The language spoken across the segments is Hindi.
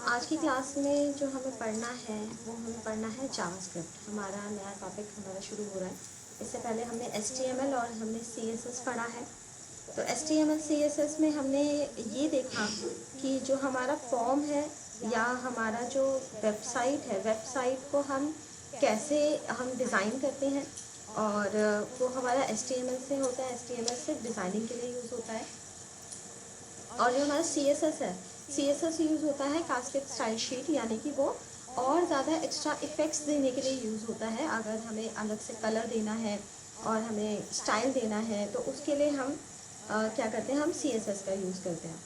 आज की क्लास में जो हमें पढ़ना है वो हमें पढ़ना है जावास्क्रिप्ट। हमारा नया टॉपिक हमारा शुरू हो रहा है। इससे पहले हमने HTML और हमने CSS पढ़ा है। तो HTML CSS में हमने ये देखा कि जो हमारा फॉर्म है या हमारा जो वेबसाइट है, वेबसाइट को हम कैसे हम डिज़ाइन करते हैं, और वो हमारा HTML से होता है। HTML सिर्फ डिज़ाइनिंग के लिए यूज़ होता है। और जो हमारा CSS है, CSS यूज़ होता है कास्केड स्टाइल शीट, यानी कि वो और ज़्यादा एक्स्ट्रा इफ़ेक्ट्स देने के लिए यूज़ होता है। अगर हमें अलग से कलर देना है और हमें स्टाइल देना है तो उसके लिए हम क्या करते हैं, हम CSS का यूज़ करते हैं।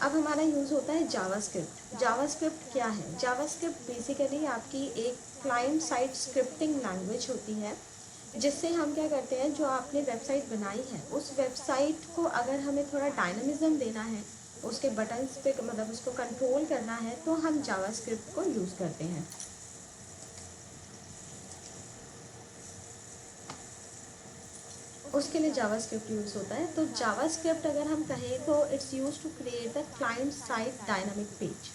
अब हमारा यूज़ होता है जावास्क्रिप्ट। जावास्क्रिप्ट क्या है? जावास्क्रिप्ट बेसिकली आपकी एक क्लाइंट साइड स्क्रिप्टिंग लैंग्वेज होती है, जिससे हम क्या करते हैं, जो आपने वेबसाइट बनाई है उस वेबसाइट को अगर हमें थोड़ा डायनामिज्म देना है, उसके बटन्स पे मतलब उसको कंट्रोल करना है, तो हम जावास्क्रिप्ट को यूज़ करते हैं। उसके लिए जावास्क्रिप्ट यूज़ होता है। तो जावास्क्रिप्ट अगर हम कहें तो it's use to create the client side dynamic page.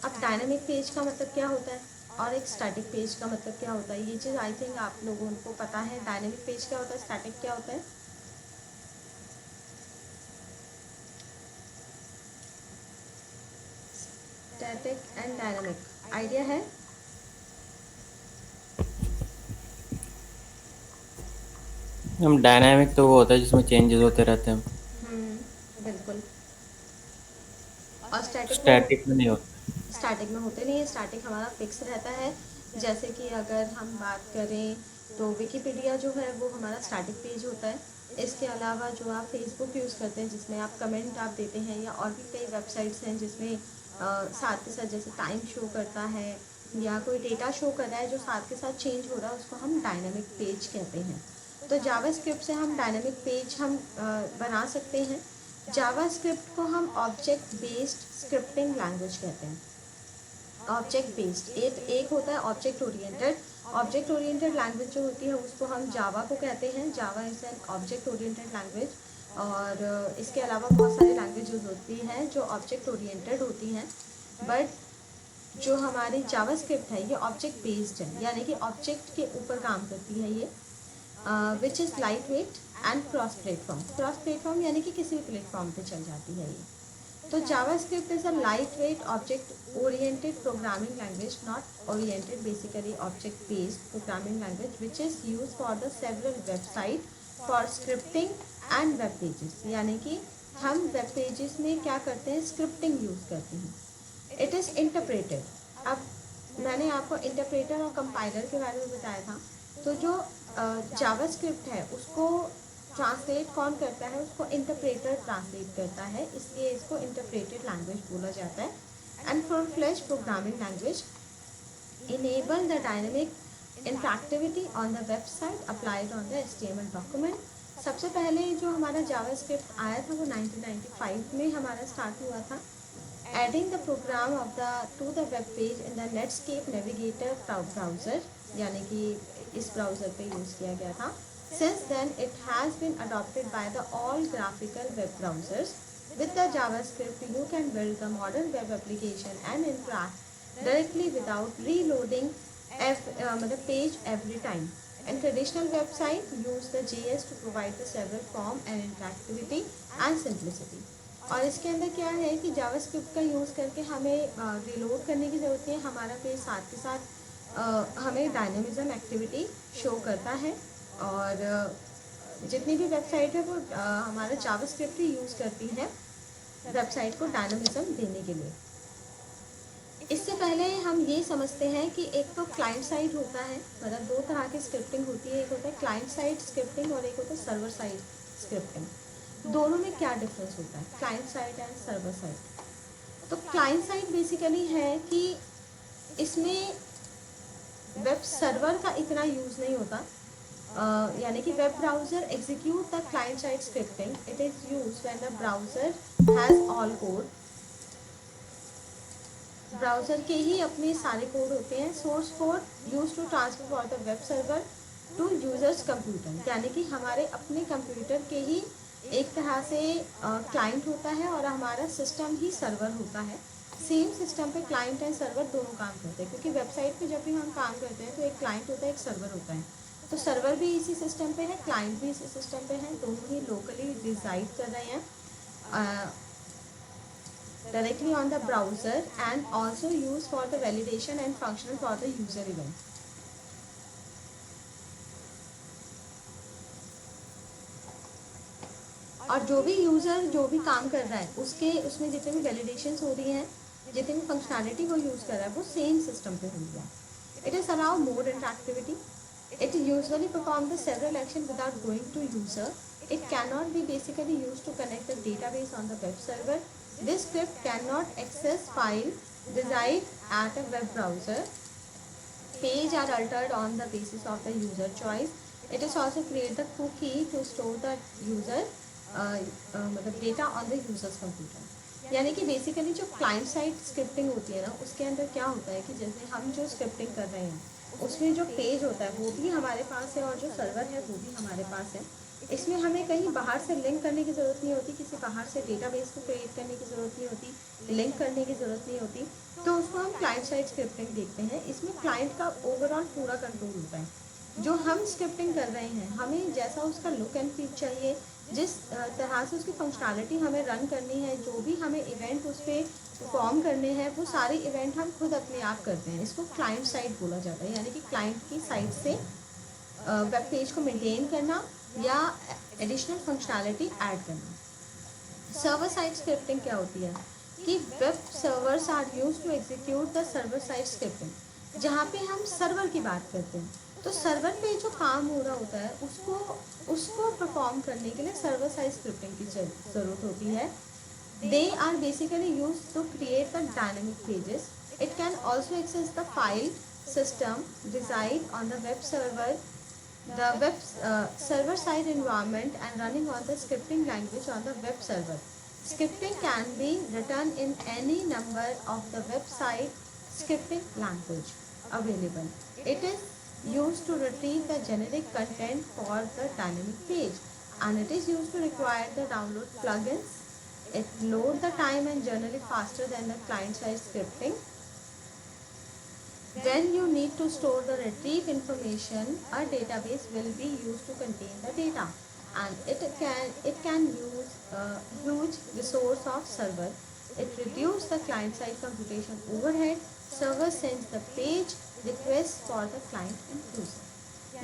अब डायनामिक पेज का मतलब क्या होता है और एक स्टैटिक पेज का मतलब क्या होता है, ये चीज़ आई थिंक आप लोगों को पता है। डायनामिक पेज क्या होता है, स्टैटिक क्या होता है? स्टैटिक एंड डायनामिक आइडिया है? हम डायनामिक तो वो होता है जिसमें चेंजेस होते रहते हैं। बिल्कुल। और स्टैटिक वो स्टैटिक में नहीं होता। स्टैटिक में होते नहीं है। स्टैटिक हमारा फिक्स रहता है। जैसे कि अगर हम बात करें तो विकिपीडिया जो है वो हमारा स्टैटिक पेज होता है। इसके अलावा जो आप फेसबुक यूज़ करते हैं जिसमें आप कमेंट आप देते हैं, या और भी कई वेबसाइट्स हैं जिसमें साथ के साथ जैसे टाइम शो करता है या कोई डेटा शो कर रहा है जो साथ के साथ चेंज हो रहा है, उसको हम डायनामिक पेज कहते हैं। तो जावास्क्रिप्ट से हम डायनामिक पेज हम बना सकते हैं। जावास्क्रिप्ट को हम ऑब्जेक्ट बेस्ड स्क्रिप्टिंग लैंग्वेज कहते हैं। ऑब्जेक्ट बेस्ड एक होता है object oriented. Object oriented language जो होती है उसको हम जावा को कहते हैं। जावा is an object oriented language. और इसके अलावा बहुत सारी लैंग्वेजेस होती हैं जो ऑब्जेक्ट ओरिएंटेड होती हैं, बट जो हमारी जावास्क्रिप्ट है ये ऑब्जेक्ट बेस्ड है, यानी कि ऑब्जेक्ट के ऊपर काम करती है ये, which is light weight and cross platform. Cross platform यानी कि किसी भी प्लेटफॉर्म पे चल जाती है ये। तो JavaScript is a lightweight object-oriented programming language, not oriented, basically object-based programming language, which is used for the several website for scripting and web pages। यानी कि हम वेब पेजेस में क्या करते हैं, स्क्रिप्टिंग यूज़ करते हैं। It is interpreted. अब मैंने आपको इंटरप्रेटर और कंपाइलर के बारे में बताया था। तो जो जावास्क्रिप्ट है उसको ट्रांसलेट कौन करता है, उसको इंटरप्रेटर ट्रांसलेट करता है, इसलिए इसको इंटरप्रेटेड लैंग्वेज बोला जाता है। And full fledge programming language enable the dynamic interactivity on the website applied on the HTML document। सबसे पहले जो हमारा जावास्क्रिप्ट आया था वो 1995 में हमारा स्टार्ट हुआ था। Adding the program of the to the web page in the Netscape Navigator browser, यानी कि इस ब्राउज़र पे यूज़ किया गया था। Since then it has been adopted by the all graphical web browsers. with the JavaScript you can build the modern web application and interact directly without reloading मतलब page every time। And traditional website use the JS to provide the several form and interactivity and simplicity। और इसके अंदर क्या है कि जावास्क्रिप्ट का यूज़ करके हमें रिलोड करने की ज़रूरत है। हमारा पेज साथ के साथ हमें डायनेमिज्म एक्टिविटी शो करता है। और जितनी भी वेबसाइट है वो हमारा जावास्क्रिप्ट ही यूज़ करती हैं वेबसाइट को डायनामिज्म देने के लिए। इससे पहले हम ये समझते हैं कि एक तो क्लाइंट साइड होता है, मतलब दो तरह की स्क्रिप्टिंग होती है। एक होता है क्लाइंट साइड स्क्रिप्टिंग और एक होता है सर्वर साइड स्क्रिप्टिंग। दोनों में क्या डिफरेंस होता है, client side and server side? तो क्लाइंट साइड बेसिकली है कि इसमें वेब सर्वर का इतना यूज़ नहीं होता। यानी कि web browser execute the client side scripting. It is use when the browser has all code. Browser के ही अपने सारे कोड होते हैं। Source code use to transfer for the web server to users computer, यानी कि हमारे अपने कंप्यूटर के ही एक तरह से क्लाइंट होता है और हमारा सिस्टम ही सर्वर होता है। सेम सिस्टम पे क्लाइंट एंड सर्वर दोनों काम करते हैं, क्योंकि वेबसाइट पे जब भी हम काम करते हैं तो एक क्लाइंट होता है, एक सर्वर होता है। तो सर्वर भी इसी सिस्टम पे है, क्लाइंट भी इसी सिस्टम पे है, दोनों ही लोकली रिजाइड कर रहे हैं directly on the browser and also used for the validation and functional for the user event. और जो भी यूज़र जो भी काम कर रहा है उसके उसमें जितने भी वैलिडेशंस हो रही हैं, जितनी भी फंक्शनैलिटी वो यूज़ कर रहा है वो सेम सिस्टम पे हो रहा है। It is allow more interactivity. It usually perform the several action without going to user. It cannot be basically used to connect the database on the web server. This script cannot access file reside at a web browser. Page are altered on the basis of the user choice. It is also create the cookie to store the user मतलब data on the users computer. यानी कि बेसिकली जो क्लाइंट साइड स्क्रिप्टिंग होती है ना, उसके अंदर क्या होता है कि जैसे हम जो स्क्रिप्टिंग कर रहे हैं उसमें जो पेज होता है वो भी हमारे पास है और जो सर्वर है वो भी हमारे पास है। इसमें हमें कहीं बाहर से लिंक करने की ज़रूरत नहीं होती, किसी बाहर से डेटाबेस को क्रिएट करने की ज़रूरत नहीं होती, लिंक करने की ज़रूरत नहीं होती। तो उसको हम क्लाइंट साइड स्क्रिप्टिंग देखते हैं। इसमें क्लाइंट का ओवरऑल पूरा कंट्रोल होता है। जो हम स्क्रिप्टिंग कर रहे हैं हमें जैसा उसका लुक एंड फील चाहिए, जिस तरह से उसकी फंक्शनैलिटी हमें रन करनी है, जो भी हमें इवेंट उस पर परफॉर्म करने हैं वो सारे इवेंट हम खुद अपने आप करते हैं। इसको क्लाइंट साइड बोला जाता है, यानी कि क्लाइंट की साइड से वेब पेज को मेंटेन करना या एडिशनल फंक्शनैलिटी ऐड करना। सर्वर साइड स्क्रिप्टिंग क्या होती है कि web servers are used to execute the server side scripting. जहाँ पे हम सर्वर की बात करते हैं तो सर्वर पे जो काम हो रहा होता है उसको उसको परफॉर्म करने के लिए सर्वर साइड स्क्रिप्टिंग की ज़रूरत होती है। They are basically use to create the dynamic pages. It can also access the file system reside on the web server, the web server side environment and running on the scripting language on the web server. Scripting can be written in any number of the website scripting language available. It is used to retrieve the generic content for the dynamic page, and it is used to require the download plugins. It loads the time and generally faster than the client side scripting. When you need to store the retrieve information, a database will be used to contain the data, and it can use a huge resource of server. It reduces the client side computation overhead. Server sends the page request for the client and user.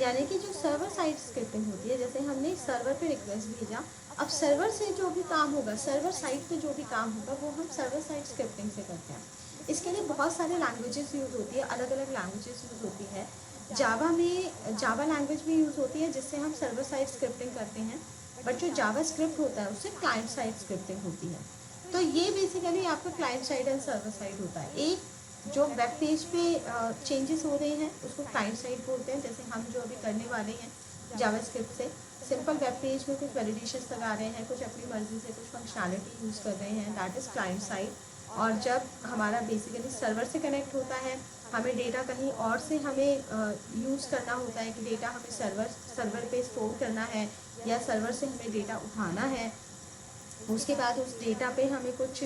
यानी कि जो सर्वर साइड स्क्रिप्टिंग होती है, जैसे हमने सर्वर पे रिक्वेस्ट भेजा, अब सर्वर से जो भी काम होगा, सर्वर साइड पे जो भी काम होगा वो हम सर्वर साइड स्क्रिप्टिंग से करते हैं। इसके लिए बहुत सारे लैंग्वेजेस यूज़ होती है, अलग अलग लैंग्वेजेस यूज़ होती है। जावा में जावा लैंग्वेज भी यूज़ होती है जिससे हम सर्वर साइड स्क्रिप्टिंग करते हैं, बट जो जावा स्क्रिप्ट होता है उससे क्लाइंट साइड स्क्रिप्टिंग होती है। तो ये बेसिकली आपका client side and server side होता है। एक जो वेब पेज पे चेंजेस हो रहे हैं उसको क्लाइंट साइड बोलते हैं, जैसे हम जो अभी करने वाले हैं जावा स्क्रिप्ट से सिंपल वेब पेज में कुछ वैलिडेशंस लगा रहे हैं, कुछ अपनी मर्जी से कुछ फंक्शनैलिटी यूज़ कर रहे हैं, दैट इज़ क्लाइंट साइड। और जब हमारा बेसिकली सर्वर से कनेक्ट होता है, हमें डेटा कहीं और से हमें यूज़ करना होता है कि डेटा हमें सर्वर पे स्टोर करना है या सर्वर से हमें डेटा उठाना है, उसके बाद उस डेटा पे हमें कुछ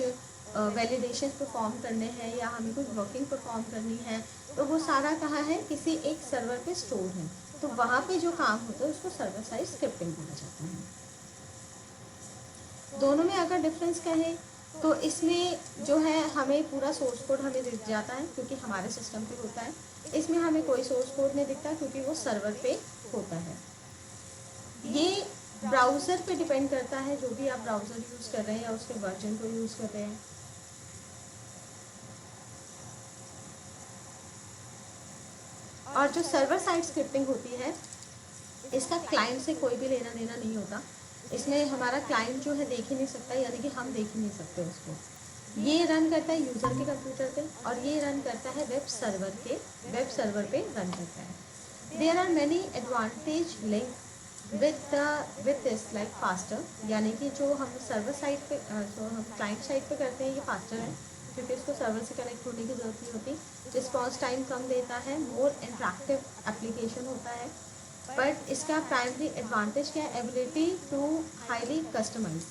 वैलिडेशन परफॉर्म करने हैं या हमें कुछ वर्किंग परफॉर्म करनी है, तो वो सारा कहाँ है, किसी एक सर्वर पे स्टोर है। तो वहाँ पे जो काम होता है उसको सर्वर साइड स्क्रिप्टिंग बोला जाता है। दोनों में अगर डिफरेंस कहें तो इसमें जो है हमें पूरा सोर्स कोड हमें दिख जाता है क्योंकि हमारे सिस्टम पे होता है। इसमें हमें कोई सोर्स कोड नहीं दिखता क्योंकि वो सर्वर पे होता है। ये ब्राउज़र पे डिपेंड करता है, जो भी आप ब्राउज़र यूज़ कर रहे हैं या उसके वर्जन को यूज़ कर रहे हैं। और जो सर्वर साइड स्क्रिप्टिंग होती है इसका क्लाइंट से कोई भी लेना देना नहीं होता। इसमें हमारा क्लाइंट जो है देख ही नहीं सकता, यानी कि हम देख ही नहीं सकते उसको। ये रन करता है यूज़र के कंप्यूटर पे और ये रन करता है वेब सर्वर पे रन करता है। There are many advantage link with this like faster, यानी कि जो हम सर्वर साइड पे जो हम क्लाइंट साइड पे करते हैं ये फास्टर है क्योंकि इसको सर्वर से कनेक्ट होने की ज़रूरत नहीं होती। रिस्पॉन्स टाइम कम देता है, मोर इंटरैक्टिव एप्लीकेशन होता है। बट इसका प्राइमरी एडवांटेज क्या है, एबिलिटी टू हाईली कस्टमाइज,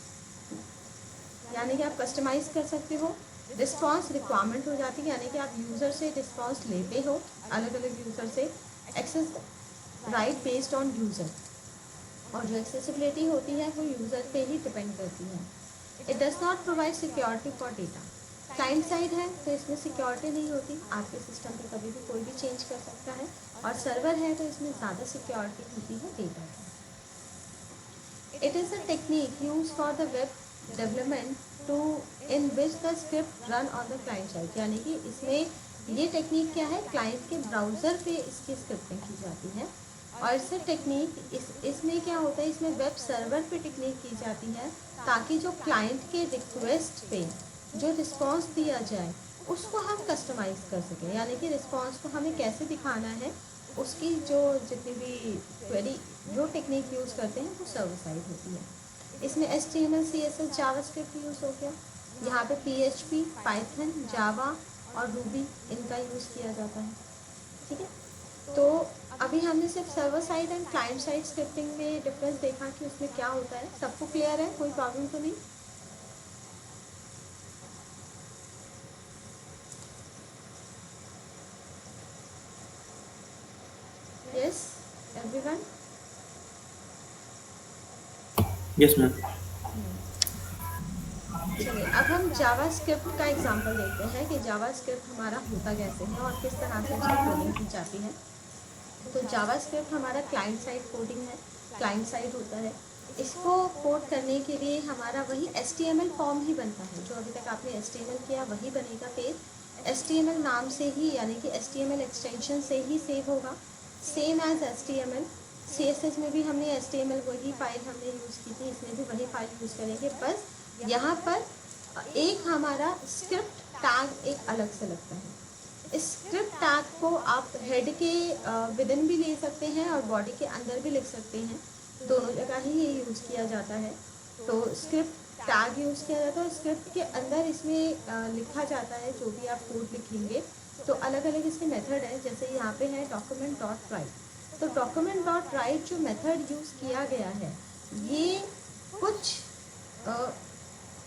यानी कि आप कस्टमाइज़ कर सकते हो रिस्पॉन्स रिक्वायरमेंट हो जाती है, यानी कि आप यूज़र से रिस्पॉन्स लेते हो, अलग अलग यूज़र से। Access right based on user, और जो एक्सेसिबिलिटी होती है वो यूज़र पे ही डिपेंड करती है। It does not provide security for data. Client side है तो इसमें सिक्योरिटी नहीं होती, आपके सिस्टम पे कभी भी कोई भी चेंज कर सकता है। और सर्वर है तो इसमें ज़्यादा सिक्योरिटी होती है डेटा की। It is a technique used for the web development to in which the script run on the client side, यानी कि इसमें ये टेक्निक क्या है, क्लाइंट के ब्राउज़र पे इसकी स्क्रिप्टिंग की जाती है। और इससे टेक्निक इसमें क्या होता है, इसमें वेब सर्वर पे टेक्निक की जाती है ताकि जो क्लाइंट के रिक्वेस्ट पे जो रिस्पॉन्स दिया जाए उसको हम कस्टमाइज़ कर सकें, यानी कि रिस्पॉन्स को हमें कैसे दिखाना है, उसकी जो जितनी भी क्वेरी जो टेक्निक यूज़ करते हैं वो सर्वर साइड होती है। इसमें HTML CSS जावास्क्रिप्ट यूज़ हो गया, यहाँ पे PHP पाइथन जावा और रूबी इनका यूज़ किया जाता है। ठीक है, तो अभी हमने सिर्फ server side and client side scripting में डिफरेंस देखा कि उसमें क्या होता है। सबको क्लियर है, कोई प्रॉब्लम तो नहीं? Yes everyone? Yes ma'am. चलिए अब हम जावास्क्रिप्ट का एग्जांपल देखते हैं कि जावास्क्रिप्ट हमारा होता कैसे है और किस तरह से इसकी कोडिंग की जाती है। तो जावास्क्रिप्ट हमारा क्लाइंट साइड कोडिंग है, क्लाइंट साइड होता है। इसको कोड करने के लिए हमारा वही HTML फॉर्म ही बनता है, जो अभी तक आपने HTML किया वही बनेगा पेज। HTML नाम से ही, यानी कि HTML एक्सटेंशन से ही सेव होगा, सेम एज HTML। CSS में भी हमने HTML वही फाइल हमने यूज़ की थी, इसमें भी वही फाइल यूज़ करेंगे। बस यहाँ पर एक हमारा स्क्रिप्ट टैग एक अलग से लगता है। इस स्क्रिप्ट टैग को आप हेड के विदिन भी ले सकते हैं और बॉडी के अंदर भी लिख सकते हैं, दोनों जगह ही ये यूज़ किया जाता है। तो स्क्रिप्ट टैग यूज़ किया जाता है और स्क्रिप्ट के अंदर इसमें लिखा जाता है जो भी आप कोड लिखेंगे। तो अलग अलग इसके मेथड है, जैसे यहाँ पे है डॉक्यूमेंट डॉट राइट। तो डॉक्यूमेंट डॉट राइट जो मेथड यूज़ किया गया है, ये कुछ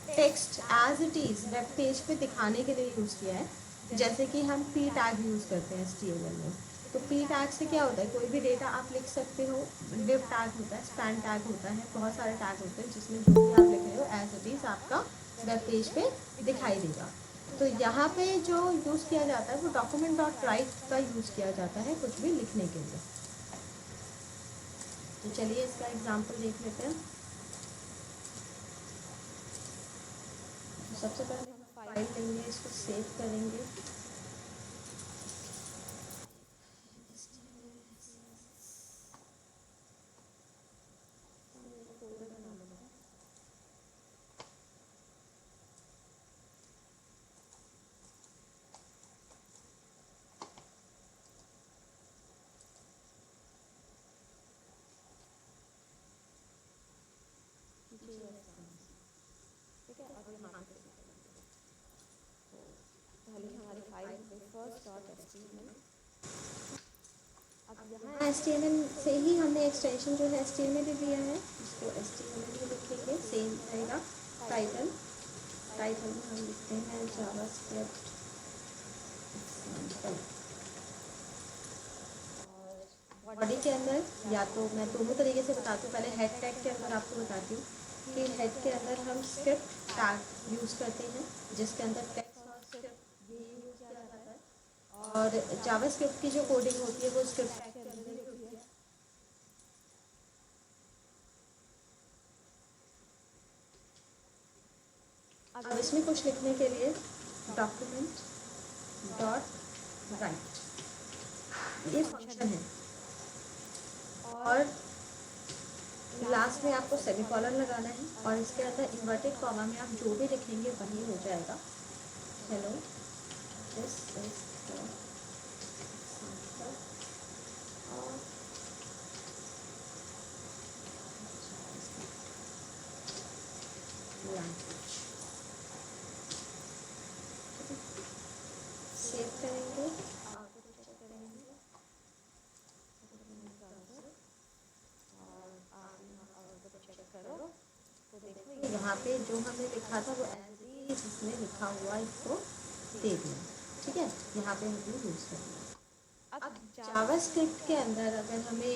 text as it is web page पे दिखाने के लिए यूज़ किया है। जैसे कि हम पी टैग यूज़ करते हैं HTML में, तो पी टैग से क्या होता है, कोई भी डेटा आप लिख सकते हो। डिव टैग होता है, स्पैन टैग होता है, बहुत सारे टैग होते हैं जिसमें जो भी आप लिख रहे हो एज इट इज़ आपका वेब पेज पे दिखाई देगा। तो यहाँ पे जो यूज़ किया जाता है वो डॉक्यूमेंट डॉट राइट का यूज़ किया जाता है कुछ भी लिखने के लिए। तो चलिए इसका एग्जाम्पल देख लेते हैं। तो सबसे पहले हम फाइल लेंगे, इसको सेव करेंगे। ठीक है, अब यहाँ पे तो पहले हमारी फाइल फर्स्ट डॉट HTML। अब यहाँ HTML से ही हमने एक्सटेंशन जो है HTML ही दिया है, इसको HTML ही लिखेंगे, सेम रहेगा। टाइटल, टाइटल में हम लिखते हैं जावास्क्रिप्ट एग्जाम्पल। और बॉडी के अंदर या तो मैं दोनों तरीके से बताती हूँ, पहले हेड टैग के अंदर आपको बताती हूँ कि हेड के अंदर हम स्क्रिप्ट टैग यूज़ करते हैं जिसके अंदर टेक्स्ट और स्क्रिप्ट ये यूज़ किया जाता है। और जावास्क्रिप्ट की जो कोडिंग होती है वो स्क्रिप्ट टैग के अंदर ही होती है। अब इसमें कुछ लिखने के लिए डॉक्यूमेंट डॉट राइट ये फंक्शन है, और लास्ट में आपको सेमीकोलन लगाना है और इसके अंदर इन्वर्टेड कॉमा में आप जो भी लिखेंगे वही हो जाएगा। Hello, this is the language. Save करेंगे, आउटपुट चेक करेंगे और आप यहाँ आउटपुट चेक करो तो देखो यहाँ पे जो हमने लिखा था वो एज इट इज इसमें लिखा हुआ इसको दे दिया, ठीक है। यहाँ पे हमने यूज़ कर दिया। अब जावास्क्रिप्ट के अंदर अगर हमें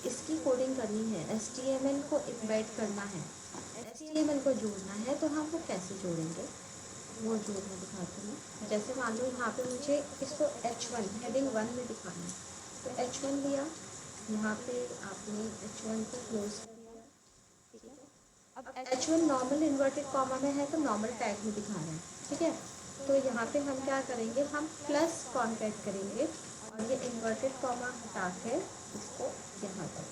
इसकी कोडिंग करनी है, HTML को इम्बेड करना है, HTML को जोड़ना है, तो हम वो कैसे जोड़ेंगे वो जोड़ना दिखाती हूँ। जैसे मान लो यहाँ पे मुझे इसको H1 हेडिंग 1 में दिखाना है, तो H1 लिया, यहाँ पे आपने H1 को क्लोज कर दिया, ठीक है। अब H1 नॉर्मल इन्वर्टेड कॉमा में है तो नॉर्मल टैग में दिखा रहा है, ठीक है। तो यहाँ पे हम क्या करेंगे, हम प्लस कॉन्टैक्ट करेंगे और ये इन्वर्टेड कॉमा हटा के इसको यहाँ पर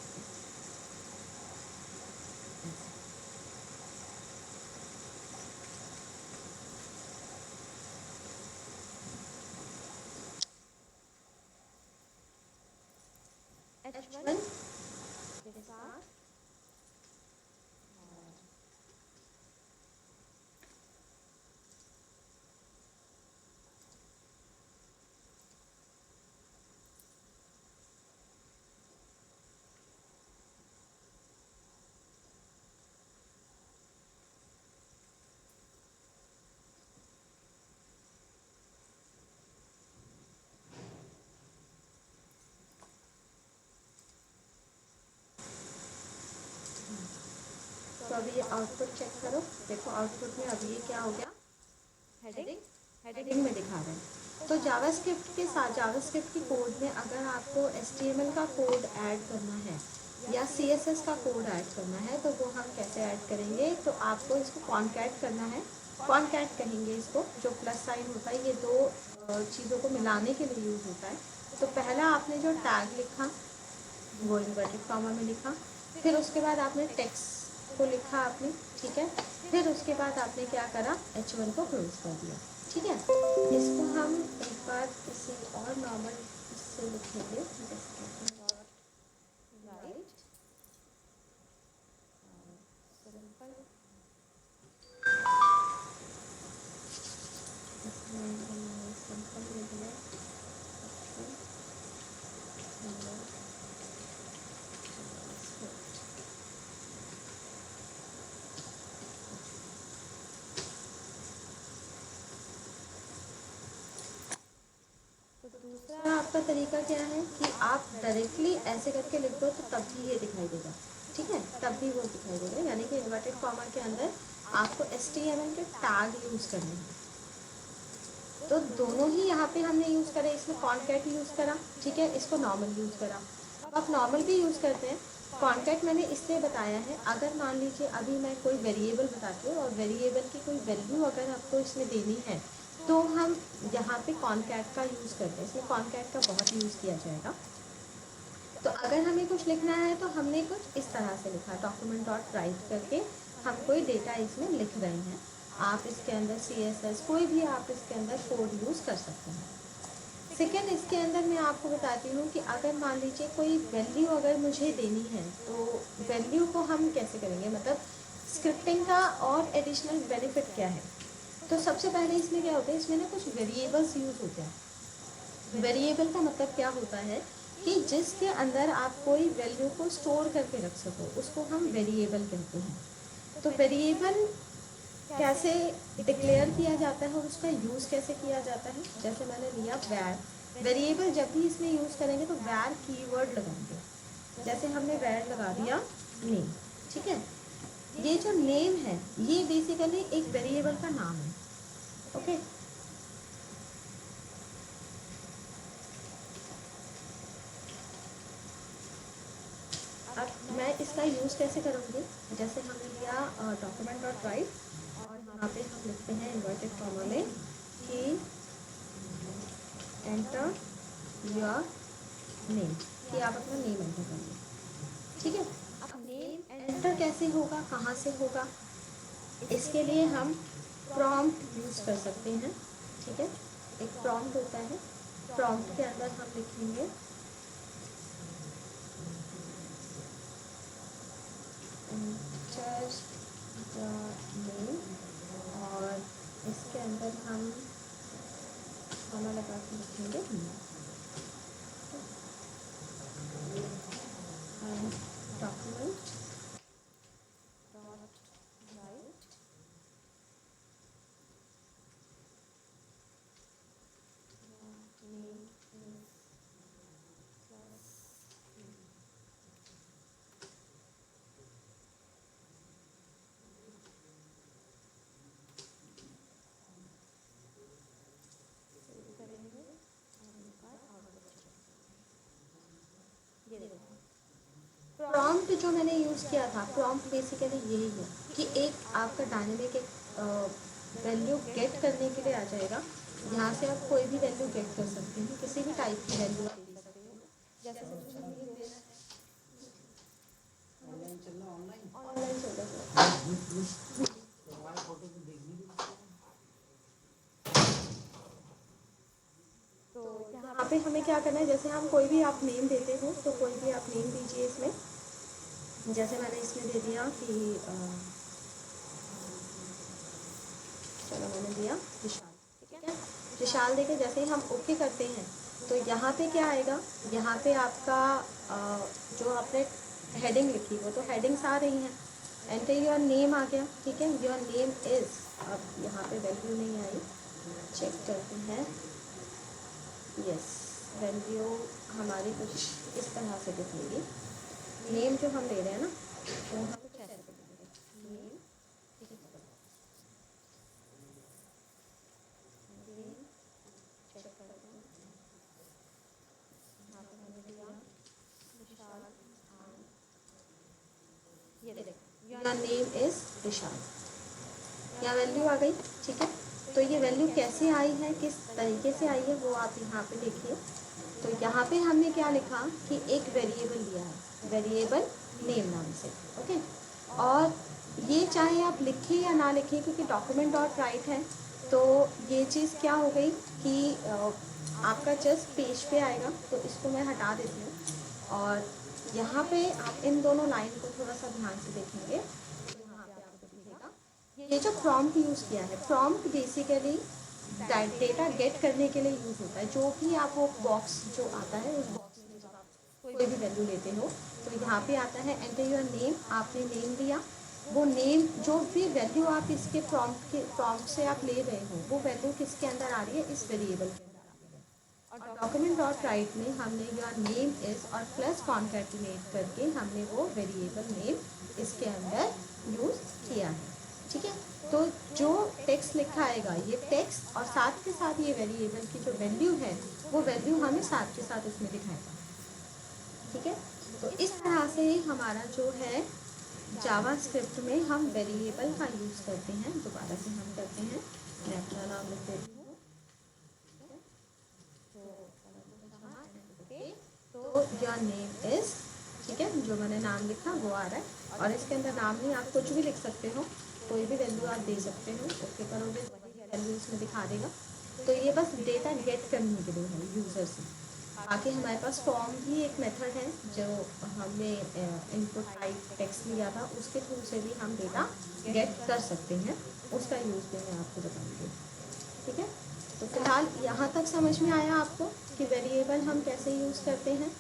H1 विस्तार तो अभी ये आउटपुट चेक करो, देखो आउटपुट में अभी ये क्या हो गया, हेडिंग में दिखा रहे हैं। तो जावास्क्रिप्ट के साथ जावास्क्रिप्ट की कोड में अगर आपको HTML का कोड ऐड करना है या CSS का कोड ऐड करना है तो वो हम कैसे ऐड करेंगे, तो आपको इसको कॉन्कैट करना है। कॉन्कैट कहेंगे इसको, जो प्लस साइन होता है ये दो चीज़ों को मिलाने के लिए यूज़ होता है। तो पहला आपने जो टैग लिखा वो इन्वर्टेड कॉमा में लिखा, फिर उसके बाद आपने टेक्स्ट को लिखा आपने, ठीक है। फिर उसके बाद आपने क्या करा, H1 को क्लोज कर दिया, ठीक है। इसको हम एक बार किसी और नॉर्मल इससे लिखेंगे, जैसे राइट सिंपल, इसमें हमने सिंपल लिख दिया, दूसरा आपका तरीका क्या है कि आप डायरेक्टली ऐसे करके लिख दो तो तब भी ये दिखाई देगा, ठीक है, तब भी वो दिखाई देगा। यानी कि इन्वर्टेड कॉमा के अंदर आपको HTML के टैग यूज़ करने हैं। तो दोनों ही यहाँ पे हमने यूज़ करा, इसमें कॉन्कैट यूज़ करा, ठीक है, इसको नॉर्मल यूज़ करा। अब आप नॉर्मल भी यूज़ करते हैं। कॉन्कैट मैंने इसलिए बताया है, अगर मान लीजिए अभी मैं कोई वेरिएबल बताती हूँ और वेरिएबल की कोई वैल्यू अगर आपको इसमें देनी है तो हम यहाँ पे कॉन्कैट का यूज़ करते हैं, इसमें कॉन्कैट का बहुत यूज़ किया जाएगा। तो अगर हमें कुछ लिखना है तो हमने कुछ इस तरह से लिखा, डॉक्यूमेंट डॉट राइट करके हम कोई डेटा इसमें लिख रहे हैं। आप इसके अंदर CSS कोई भी आप इसके अंदर कोड यूज़ कर सकते हैं। सेकेंड, इसके अंदर मैं आपको बताती हूँ कि अगर मान लीजिए कोई वैल्यू अगर मुझे देनी है तो वैल्यू को हम कैसे करेंगे, मतलब स्क्रिप्टिंग का और एडिशनल बेनिफिट क्या है। तो सबसे पहले इसमें क्या होता है, इसमें ना कुछ वेरिएबल्स यूज़ होते हैं। वेरिएबल का मतलब क्या होता है कि जिसके अंदर आप कोई वैल्यू को स्टोर करके रख सको उसको हम वेरिएबल कहते हैं। तो वेरिएबल कैसे डिक्लेयर किया जाता है और उसका यूज़ कैसे किया जाता है, जैसे मैंने लिया वैर वेरिएबल, जब भी इसमें यूज़ करेंगे तो वैर कीवर्ड लगाएंगे। जैसे हमने वैर लगा दिया नेम, ठीक है। ये जो नेम है ये बेसिकली एक वेरिएबल का नाम है, ओके। अब मैं इसका यूज़ कैसे करूँगी, जैसे हमने लिया डॉक्यूमेंट डॉट राइट और यहाँ पे हम लिखते हैं इन्वर्टेड कॉमा में कि एंटर योर नेम, कि आप अपना नेम एंटर करिए, ठीक है। अब नेम एंटर कैसे होगा, कहाँ से होगा, इसके लिए हम प्रॉम्प्ट यूज़ कर सकते हैं, ठीक है। एक प्रॉम्प्ट होता है, प्रॉम्प्ट के अंदर हम लिखेंगे एंटर द नेम और इसके अंदर हम खाना लगा के लिखेंगे डॉक्यूमेंट डॉट राइट जो मैंने यूज़ किया था प्रॉम्प्ट बेसिकली यही है कि एक आपका डायनेमिक एक वैल्यू गेट करने के लिए आ जाएगा। यहाँ से आप कोई भी वैल्यू गेट कर सकते हैं, किसी भी टाइप की वैल्यू आप दे सकते हो। जैसे सपोज हमें ये देना है, ऑनलाइन चल रहा है। तो यहाँ पे हमें क्या करना है, जैसे हम कोई भी आप नेम देते हो तो कोई भी आप नेम दीजिए इसमें। जैसे मैंने इसमें दे दिया कि चलो मैंने दिया विशाल, ठीक है। विशाल देके जैसे ही हम ओके करते हैं तो यहाँ पे क्या आएगा, यहाँ पे आपका जो आपने हेडिंग लिखी वो तो हेडिंग्स आ रही हैं। एंटर योर नेम आ गया, ठीक है। योर नेम इज़, अब यहाँ पे वैल्यू नहीं आई, चेक करते हैं। यस, वैल्यू हमारी कुछ इस तरह से दिखेगी। नेम जो हम ले रहे हैं ना वो हम कुछ ऐसे दिखेंगे, नेम, ठीक है। चेक करते हैं, यहाँ पे मैंने दिया विशाल, ये देखो योर नेम इज़ विशाल, यहाँ वैल्यू आ गई, ठीक है। तो ये वैल्यू कैसे आई है, किस तरीके से आई है, वो आप यहाँ पे देखिए। तो यहाँ पे हमने क्या लिखा कि एक वेरिएबल लिया है, वेरिएबल नेम नाम से, ओके। और ये चाहे आप लिखें या ना लिखें, क्योंकि डॉक्यूमेंट डॉट राइट है, तो ये चीज़ क्या हो गई कि आपका जस्ट पेज पे आएगा। तो इसको मैं हटा देती हूँ और यहाँ पे आप इन दोनों लाइन को थोड़ा सा ध्यान से देखेंगे। यहाँ पे आपको दिखेगा ये जो प्रॉम्प्ट यूज़ किया है, प्रॉम्प्ट बेसिकली डेटा गेट करने के लिए यूज़ होता है। जो भी आप वो बॉक्स जो आता है, उस बॉक्स में जब आप कोई भी वैल्यू लेते हो तो यहाँ पे आता है एंटर योर नेम, आपने नेम दिया, वो नेम जो भी वैल्यू आप इसके प्रॉम्प्ट से आप ले रहे हो वो वैल्यू किसके अंदर आ रही है, इस वेरिएबल के अंदर आ रही है। और डॉक्यूमेंट डॉट राइट में हमने योर नेम इज़ और प्लस कॉन्कैटिनेट करके हमने वो वेरिएबल नेम इसके अंदर यूज़ किया है, ठीक है। तो जो टेक्स्ट लिखा आएगा ये टेक्स्ट और साथ के साथ ये वेरिएबल की जो वैल्यू है वो वैल्यू हमें साथ के साथ इसमें दिखाएगा, ठीक है। तो इस तरह से हमारा जो है जावा स्क्रिप्ट में हम वेरिएबल का यूज़ करते हैं। दोबारा से हम करते हैं, मैं अपना नाम लिख देती हूँ, तो योर नेम इज़, ठीक है, जो मैंने नाम लिखा वो आ रहा है। और इसके अंदर नाम नहीं, आप कुछ भी लिख सकते हो, कोई भी वैल्यू आप दे सकते हो। ओके करोगे तो वही वैल्यू इसमें दिखा देगा। तो ये बस डेटा गेट करने के लिए है यूज़र से। बाकी हमारे पास फॉर्म भी एक मेथड है जो हमने इनपुट टाइप टेक्स्ट लिया था, उसके थ्रू से भी हम डेटा गेट कर सकते हैं। उसका यूज़ भी मैं आपको बताऊँगी, ठीक है। तो फिलहाल यहाँ तक समझ में आया आपको कि वेरिएबल हम कैसे यूज़ करते हैं।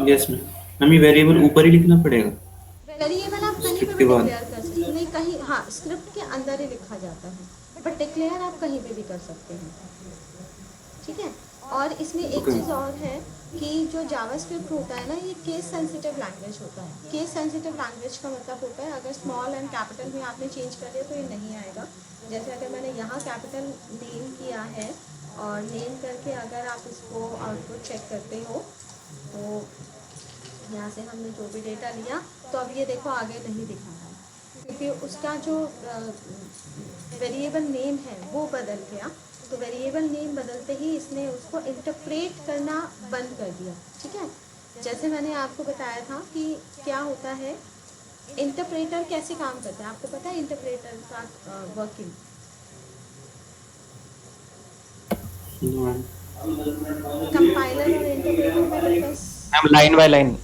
यस मैम, ये वेरिएबल ऊपर ही लिखना पड़ेगा वेरिएबल आप कहीं पे स्क्रिप्ट भी के बाद। डिक्लेयर कर सकते हैं, नहीं कहीं, हाँ स्क्रिप्ट के अंदर ही लिखा जाता है, बट डिक्लेयर आप कहीं पे भी कर सकते हैं, ठीक है। और इसमें एक चीज़ और है कि जो जावास्क्रिप्ट होता है ना, ये केस सेंसिटिव लैंग्वेज होता है। केस सेंसिटिव लैंग्वेज का मतलब होता है अगर स्मॉल एंड कैपिटल में आपने चेंज कर दिया तो ये नहीं आएगा। जैसे अगर मैंने यहाँ कैपिटल नेम किया है और नेम करके अगर आप इसको आउटपुट चेक करते हो तो यहाँ से हमने जो भी डेटा लिया तो अब ये देखो आगे नहीं दिखा रहा है, क्योंकि उसका जो वेरिएबल नेम है वो बदल गया। तो वेरिएबल नेम बदलते ही इसने उसको इंटरप्रेट करना बंद कर दिया, ठीक है। जैसे मैंने आपको बताया था कि क्या होता है, इंटरप्रेटर कैसे काम करता है, आपको पता है इंटरप्रेटर का वर्किंग? कंपाइलर और इंटरप्रेटर में difference, ma'am line by line.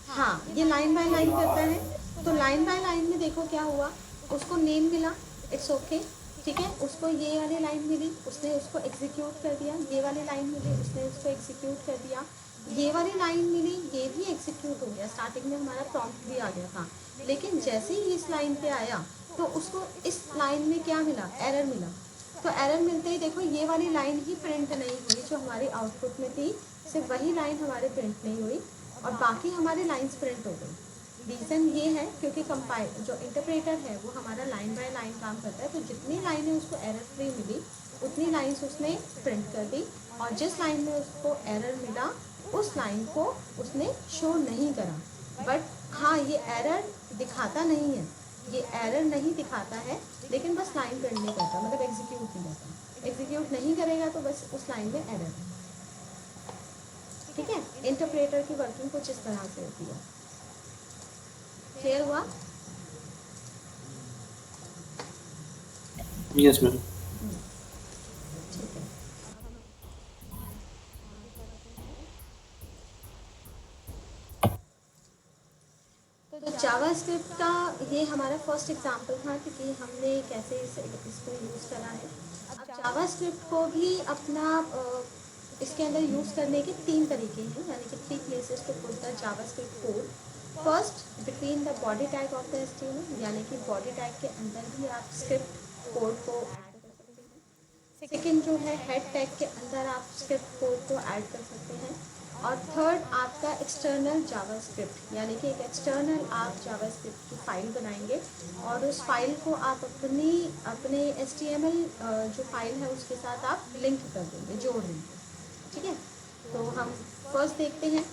हाँ ये लाइन बाय लाइन करता है। तो लाइन बाय लाइन में देखो क्या हुआ, उसको नेम मिला, इट्स ओके, ठीक है। उसको ये वाली लाइन मिली, उसने उसको एग्जीक्यूट कर दिया। ये वाली लाइन मिली, उसने उसको एग्जीक्यूट कर दिया। ये वाली लाइन मिली, ये भी एग्जीक्यूट हो गया। स्टार्टिंग में हमारा प्रॉम्प्ट भी आ गया था, लेकिन जैसे ही इस लाइन पे आया तो उसको इस लाइन में क्या मिला, एरर मिला। तो एरर मिलते ही देखो ये वाली लाइन ही प्रिंट नहीं हुई जो हमारी आउटपुट में थी, सिर्फ वही लाइन हमारे प्रिंट नहीं हुई और बाकी हमारी लाइन्स प्रिंट हो गई। रीज़न ये है क्योंकि कंपाइल जो इंटरप्रेटर है वो हमारा लाइन बाय लाइन काम करता है। तो जितनी लाइनें उसको एरर फ्री मिली उतनी लाइन्स उसने प्रिंट कर दी और जिस लाइन में उसको एरर मिला उस लाइन को उसने शो नहीं करा। बट हाँ, ये एरर दिखाता नहीं है, ये एरर नहीं दिखाता है, लेकिन बस लाइन प्रिंट नहीं करता, मतलब एग्जीक्यूट नहीं करता। एग्जीक्यूट नहीं करेगा तो बस उस लाइन में एरर है। ठीक है, इंटरप्रेटर की वर्किंग कुछ इस तरह से होती है। क्लियर हुआ? Yes ma'am. ठीक है, आगे बढ़ते हैं। तो जावास्क्रिप्ट का ये हमारा फर्स्ट एग्जांपल था कि हमने कैसे इसको यूज़ करा है। अब जावास्क्रिप्ट को भी अपना इसके अंदर यूज़ करने के 3 तरीके हैं, यानी कि 3 places to put the JavaScript code. First, between the body tag of the HTML, यानी कि बॉडी टैग के अंदर भी आप स्क्रिप्ट कोड को ऐड कर सकते हैं। सेकेंड जो है, हेड टैग के अंदर आप स्क्रिप्ट कोड को ऐड कर सकते हैं। और थर्ड आपका एक्सटर्नल जावास्क्रिप्ट, यानी कि एक एक्सटर्नल आप जावास्क्रिप्ट की फ़ाइल बनाएंगे और उस फाइल को आप अपने HTML जो फाइल है उसके साथ आप लिंक कर देंगे, जोड़ देंगे। ठीक है, तो हम फर्स्ट देखते हैं।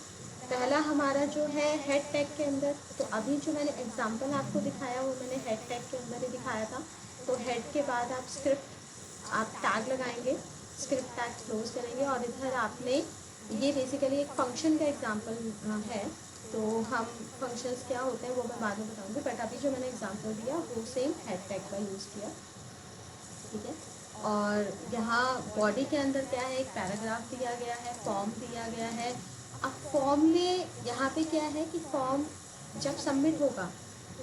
पहला हमारा जो है हेड टैग के अंदर, तो अभी जो मैंने एग्जांपल आपको दिखाया वो मैंने हेड टैग के अंदर ही दिखाया था। तो हेड के बाद आप टैग लगाएंगे, स्क्रिप्ट टैग क्लोज करेंगे, और इधर आपने, ये बेसिकली एक फंक्शन का एग्जांपल है, तो हम फंक्शंस क्या होते हैं वो मैं बाद में बताऊंगी, बट अभी जो मैंने एग्जांपल दिया वो सेम हेड टैग का यूज़ किया। ठीक है, और यहाँ बॉडी के अंदर क्या है, एक पैराग्राफ दिया गया है, फॉर्म दिया गया है। अब फॉर्म में यहाँ पे क्या है कि फॉर्म जब सबमिट होगा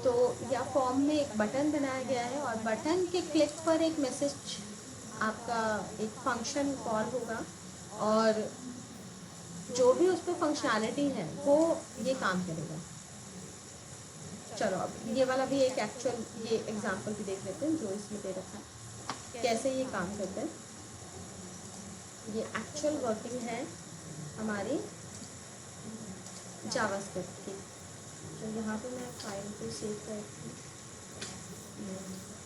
तो या फॉर्म में एक बटन बनाया गया है, और बटन के क्लिक पर एक मैसेज, आपका एक फंक्शन कॉल होगा, और जो भी उस पर फंक्शनैलिटी है वो ये काम करेगा। चलो अब ये वाला भी एक एक्चुअल ये एग्जांपल भी देख लेते हैं जो इसमें दे रखा है, कैसे ये काम करते हैं। ये एक्चुअल वर्किंग है हमारी जावास्क्रिप्ट की। तो यहाँ पे मैं फाइल को सेव करती हूँ,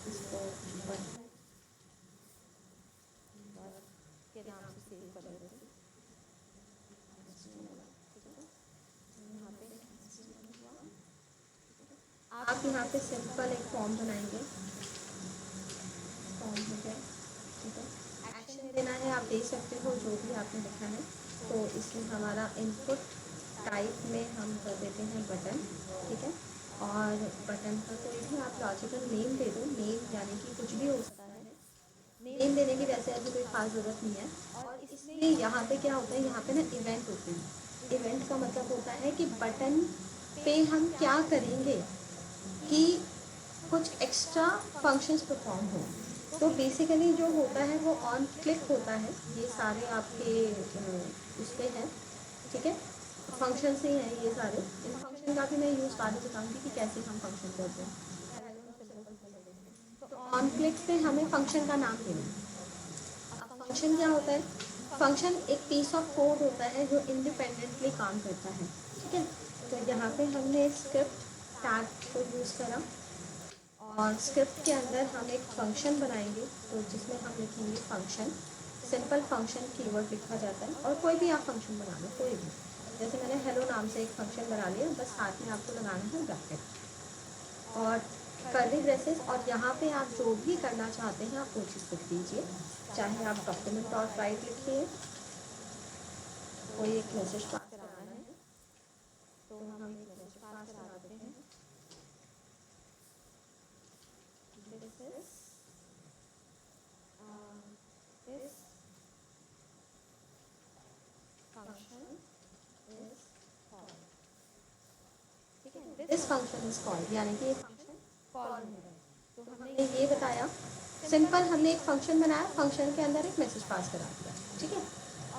इसको बटन के नाम से सेव कर लेते हैं। आप यहाँ पे सिंपल एक फॉर्म बनाएंगे, फॉर्म हो गया। ठीक है, एक्शन देना है, आप दे सकते हो जो भी आपने लिखा है। तो इसमें हमारा इनपुट टाइप में हम कर देते हैं बटन। ठीक है, और बटन का कोई भी आप लॉजिकल नेम दे दो, नेम यानी कि कुछ भी हो सकता है, नेम देने की वैसे अभी कोई खास ज़रूरत नहीं है। और इसमें यहाँ पे क्या होता है, यहाँ पे ना इवेंट होते हैं। इवेंट का मतलब होता है कि बटन पे हम क्या करेंगे कि कुछ एक्स्ट्रा फंक्शंस परफॉर्म हो। तो बेसिकली जो होता है वो ऑन क्लिक होता है, ये सारे आपके उस पर हैं। ठीक है, फंक्शन से हैं ये सारे। इन फंक्शन का भी मैं यूज़ बाद में बताऊँगी कि कैसे हम फंक्शन करते हैं। तो ऑन क्लिक पे हमें फंक्शन का नाम देना है। अब फंक्शन क्या होता है, फंक्शन एक पीस ऑफ कोड होता है जो इंडिपेंडेंटली काम करता है। ठीक है, तो यहाँ पे हमने स्क्रिप्ट टैग को यूज़ करा, और स्क्रिप्ट के अंदर हम एक फंक्शन बनाएंगे, तो जिसमें हम लिखेंगे फंक्शन। सिंपल फंक्शन कीवर्ड लिखा जाता है, और कोई भी आप फंक्शन बना लो, कोई भी। जैसे मैंने हेलो नाम से एक फंक्शन बना लिया, बस साथ में आपको लगाना है ब्रैकेट और कर्ली ब्रेसेस, और यहाँ पे आप जो भी करना चाहते हैं आप वो चीज़ लिख दीजिए। चाहे आप डॉक्यूमेंट डॉट राइट लिखिए, कोई एक मैसेज पास कराना है तो हम एक मैसेज पास करा देते हैं। This is this function is called। ठीक है, this function is called यानी कि ये फंक्शन कॉल हो रहा है। तो हमने ये बताया, सिंपल हमने एक फंक्शन बनाया, फंक्शन के अंदर एक मैसेज पास करा दिया। ठीक है,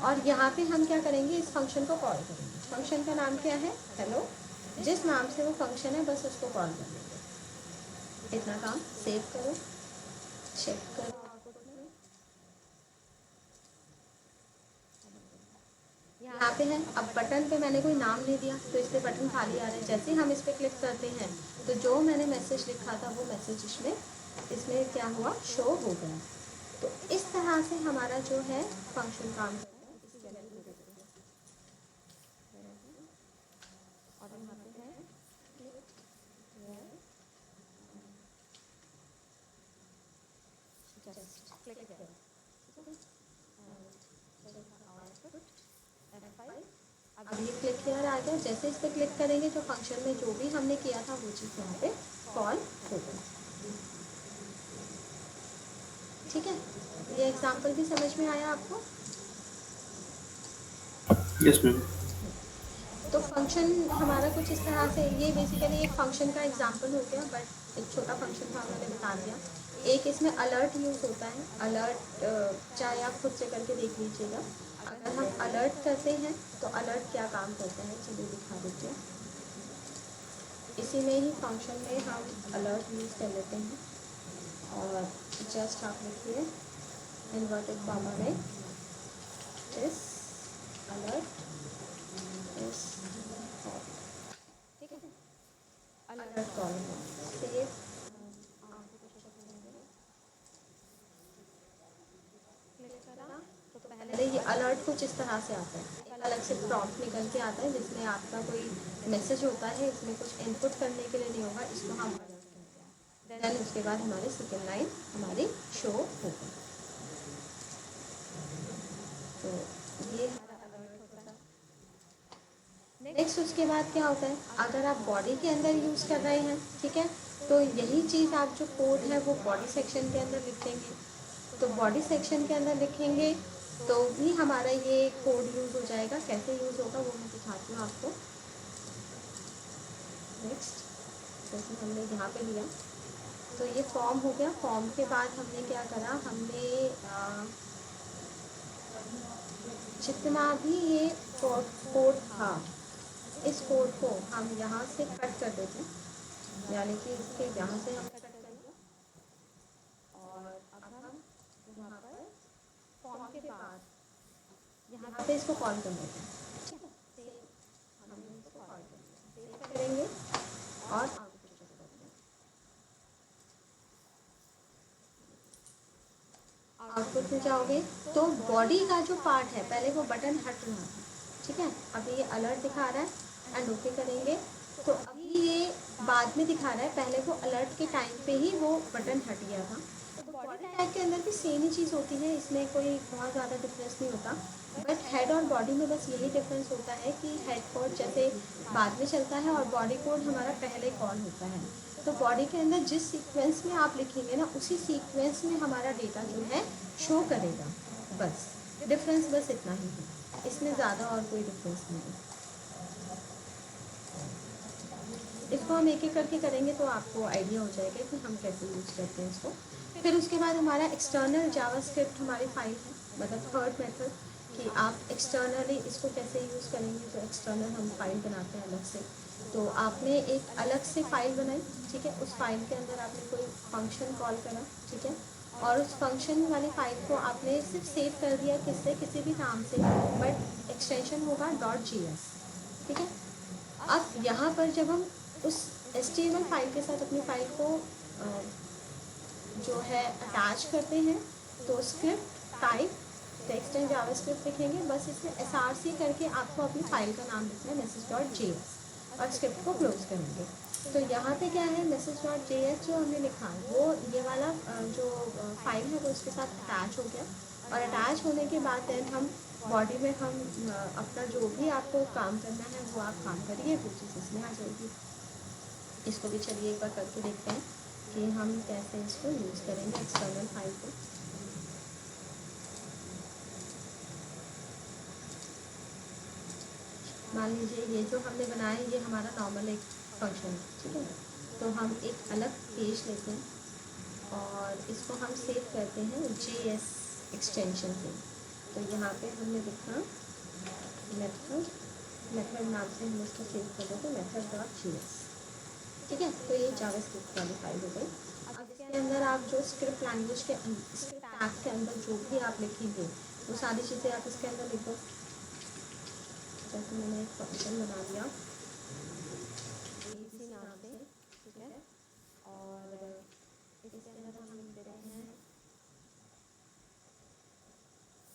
और यहाँ पे हम क्या करेंगे, इस फंक्शन को कॉल करेंगे। फंक्शन का नाम क्या है, हेलो। जिस नाम से वो फंक्शन है बस उसको कॉल कर देंगे। इतना काम। सेव करो, चेक करो आउटपुट में, यहाँ पे है। अब बटन पे मैंने कोई नाम नहीं दिया तो इसलिए बटन खाली आ रहा है। जैसे ही हम इस पर क्लिक करते हैं तो जो मैंने मैसेज लिखा था वो मैसेज इसमें क्या हुआ, शो हो गया। तो इस तरह से हमारा जो है फंक्शन काम करता है। जस्ट क्लिक करें, F5। अब ये क्लिक हियर आ गया। जैसे इस पर क्लिक करेंगे तो फंक्शन में जो भी हमने किया था वो चीज़ यहाँ पे कॉल होगा। ठीक है, ये एग्जाम्पल भी समझ में आया आपको? Yes ma'am. तो फंक्शन हमारा कुछ इस तरह से, ये बेसिकली एक फंक्शन का एग्जांपल हो गया, बट एक छोटा फंक्शन था, मैंने बता दिया। एक इसमें अलर्ट यूज़ होता है। अलर्ट चाहे आप खुद से करके देख लीजिएगा। अगर हम अलर्ट करते हैं तो अलर्ट क्या काम करता है, चलिए दिखा देते हैं। इसी में ही फंक्शन में हम अलर्ट यूज़ कर लेते हैं और जस्ट आप लिखिए इन्वर्टेड कॉमा में इस अलर्ट इस, ठीक है, अलर्ट कॉल सेव। क्लिक करा तो पहले ये अलर्ट कुछ इस तरह से आता है, एक अलग से प्रॉम्प्ट निकल के आता है जिसमें आपका कोई मैसेज होता है। इसमें कुछ इनपुट करने के लिए नहीं होगा, इसको हम अलर्ट करते हैं। देन उसके बाद हमारी सेकेंड लाइन हमारी शो होगी। तो ये हमारा अलर्ट होता है। नेक्स्ट उसके बाद क्या होता है, अगर आप बॉडी के अंदर यूज़ कर रहे हैं, ठीक है, तो यही चीज़ आप जो कोड है वो बॉडी सेक्शन के अंदर लिखेंगे। तो बॉडी सेक्शन के अंदर लिखेंगे तो भी हमारा ये कोड यूज़ हो जाएगा। कैसे यूज़ होगा वो मैं दिखाती हूँ आपको। नेक्स्ट, जैसे हमने यहाँ पे लिया तो ये फॉर्म हो गया। फॉर्म के बाद हमने क्या करा, हमने जितना भी ये कोड था, इस कोड को हम यहाँ से कट कर देते हैं, यानी कि इसके यहाँ से हम कट कर दिया और अब हम यहाँ पर फॉर्म के बाद यहाँ पे इसको कॉल कर देते हैं। ठीक है, सेव, हम इसको कॉल करेंगे, सेव करेंगे और आउटपुट चेक करते हैं। आउटपुट में जाओगे तो बॉडी का जो पार्ट है, पहले वो बटन हट रहा था, ठीक है, अभी ये अलर्ट दिखा रहा है एंड ओके करेंगे तो अभी ये बाद में दिखा रहा है, पहले वो अलर्ट के टाइम पे ही वो बटन हट गया था। तो बॉडी टैग के अंदर भी सेम ही चीज़ होती है, इसमें कोई बहुत ज़्यादा डिफरेंस नहीं होता। बट हेड और बॉडी में बस यही डिफरेंस होता है कि हेड कोड जैसे बाद में चलता है और बॉडी कोड हमारा पहले कॉल होता है। तो बॉडी के अंदर जिस सीक्वेंस में आप लिखेंगे ना, उसी सीक्वेंस में हमारा डेटा जो है शो करेगा। बस डिफरेंस बस इतना ही है, इसमें ज़्यादा और कोई डिफरेंस नहीं है। इसको हम एक एक करके करेंगे तो आपको आइडिया हो जाएगा कि हम कैसे यूज़ करते हैं इसको। फिर उसके बाद हमारा एक्सटर्नल जावास्क्रिप्ट हमारी फाइल है, मतलब थर्ड मेथड कि आप एक्सटर्नली इसको कैसे यूज़ करेंगे। तो एक्सटर्नल हम फाइल बनाते हैं अलग से। तो आपने एक अलग से फाइल बनाई, ठीक है, उस फाइल के अंदर आपने कोई फंक्शन कॉल करा, ठीक है, और उस फंक्शन वाली फाइल को आपने सिर्फ सेव कर दिया किससे, किसी भी नाम से, बट एक्सटेंशन होगा .js, ठीक है। अब यहाँ पर जब हम उस HTML फाइल के साथ अपनी फाइल को जो है अटैच करते हैं तो script type text and JavaScript लिखेंगे। बस इसमें src करके आपको अपनी फाइल का नाम लिखना है message.js और स्क्रिप्ट को क्लोज करेंगे। तो यहाँ पे क्या है, message.js जो हमने लिखा है वो ये वाला जो फाइल है वो इसके साथ अटैच हो गया। और अटैच होने के बाद देन हम बॉडी में हम अपना जो भी आपको काम करना है वो आप काम करिए, वो चीज़ इसमें आ जाएगी। इसको भी चलिए एक बार करके देखते हैं कि हम कैसे इसको यूज़ करेंगे एक्सटर्नल फाइल को। मान लीजिए ये जो हमने बनाया है ये हमारा नॉर्मल एक फंक्शन है, ठीक है। तो हम एक अलग पेज लेते हैं और इसको हम सेव करते हैं JS एक्सटेंशन से। तो यहाँ पे हमने लिखा मेथड नाम से हम इसको सेव कर देते हैं method.js, ठीक है। तो ये जावास्क्रिप्ट वाली फाइल हो गई। अब इसके अंदर आप जो स्क्रिप्ट लैंग्वेज के स्क्रिप्ट टैग के अंदर जो भी आप लिखेंगे वो सारी चीज़ें आप इसके अंदर लिखो। जैसे मैंने एक फंक्शन बना दिया इसी नाम से, ठीक है, और इसके अंदर हम लिख देते हैं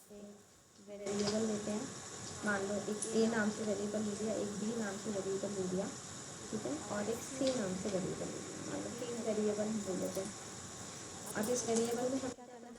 एक वेरिएबल लेते हैं। मान लो एक A नाम से वेरिएबल ले लिया, एक B नाम से वेरिएबल ले लिया, ठीक है, और एक C नाम से वेरिएबल ले लिया। मान लो 3 वेरिएबल हम ले लेते हैं। अब इस वेरिएबल में हम क्या करना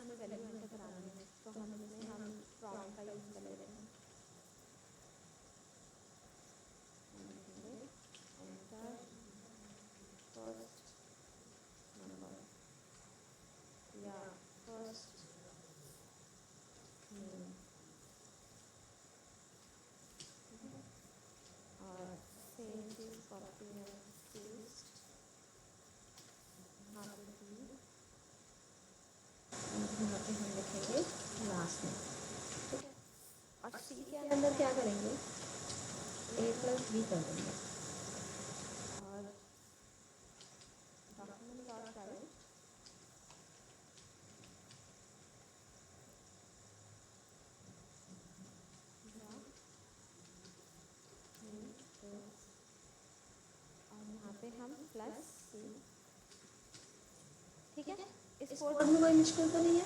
इस कोड में कोई मुश्किल तो नहीं है?